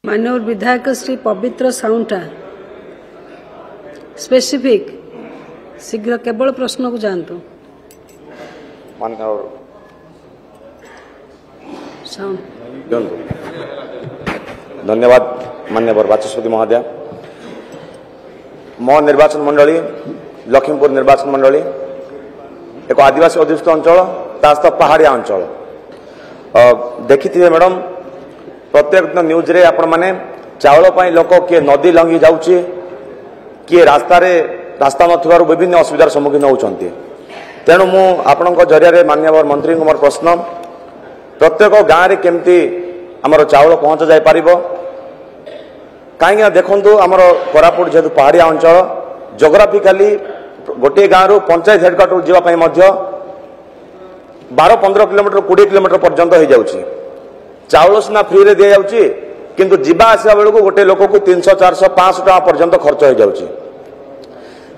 माननीय विधायक श्री पवित्र साउंटा स्पेसिफिक शीघ्र केवल प्रश्न को जानतु धन्यवाद माननीय बाचस्पति महोदय। मो निर्वाचन मंडली लखीमपुर निर्वाचन मंडली एक आदिवासी अध्युषित अंचल तास्त पहाड़िया अंचल देखी मैडम प्रत्येक दिन न्यूज रे आपण माने चावल पाई लोक किए नदी लंघी जाउची किए रास्ता नथिबारु विभिन्न असुविधार सम्मुखीन होउचंती। तेणु मु आपणक जरिया माननीय मंत्री मोर प्रश्न प्रत्येक गाँव रे केमती आमर चावल पहुंच जाय पारिबो कहीं देखु आमर कोरापुट जेहेतु पहाड़िया अंचल जोग्राफिकाली गोटे गाँव पंचायत हेडक्वार्टर जावाई 12-15 किलोमीटर 20 किलोमीटर पर्यंत हो जाउची। चाउल सीना फ्री रे दिया जाउची किंतु जीवा आसिया बेलू गोटे लोक को 300-400-500 टका पर्यंत खर्च हो जाउची।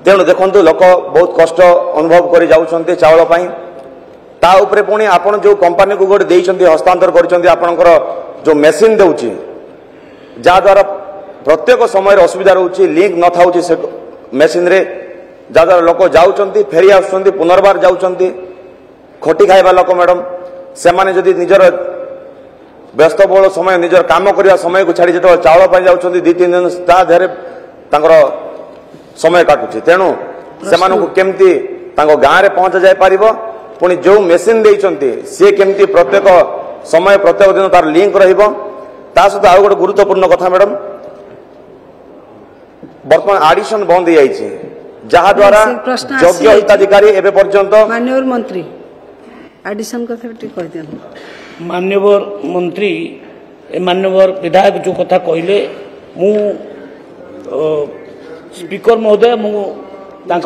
तेणु देखंतु लोक बहुत कष्ट अनुभव करी जाउछंती चाउल पाई ता उपरे पुणी आपण जो कंपनी को गोटे देइछंती हस्तांतर करिछंती आपणकर जो मेसिन देउची जा द्वारा प्रत्येक समय असुविधा रहउची लिंक न थाउची से मेसिन रे जा द्वारा लोक जाउछंती फेरी आउछंती पुनर्बार जाउछंती खटी खाइबा लोक मैडम से माने जदी निजर व्यस्तबहुल समय निजर काम करने समय को छाड़ी जो चाउल पाई जाउछंती 2-3 दिन ता धेरे तांकर समय काटुची। तेणु से केमती गाँव रे पहुंचा जाय पारिबो पुणी जो मेसिन देइछंती से केमती प्रत्येक समय प्रत्येक दिन तार लिंक रहिबो। ता सहित आउ गोटे गुरुत्वपूर्ण कथा मैडम वर्तमान आडिशन बंद हो जाइए जहाँ द्वारा योग्य हिताधिकारी एवं पर्यंत माननीय मंत्री आडिशन कथा कह दिया माननीय मंत्री माननीय विधायक जो कथा कहले मु स्पीकर महोदय मु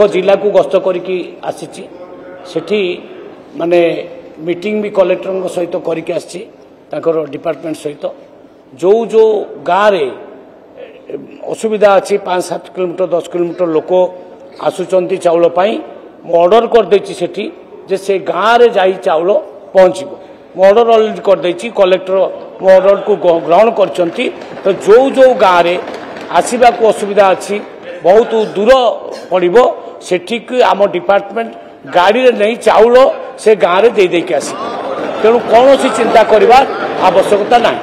जिला को गस्त करके आसी सेठी माने मीटिंग भी कलेक्टर सहित करके आसी डिपार्टमेंट सहित जो जो गाँव रे असुविधा अच्छी 5-7 किलोमीटर 10 किलोमीटर लोक आसुचंती चाउल पाई मु ऑर्डर कर देछि सेठी जे से गाँव रे जाई चाउल पहुँचबो मु ऑर्डर ऑलरेडी कर देछि कलेक्टर मो ऑर्डर को ग्रहण करचंती। तो जो जो गाँव रे आसीबा को असुविधा अच्छी बहुत दूर पड़िबो सेठी कि आम डिपार्टमेंट गाड़ी रे नहीं चाउल से गाँव रे दे देके आसी। तेणु कौन चिंता करवा आवश्यकता नहीं।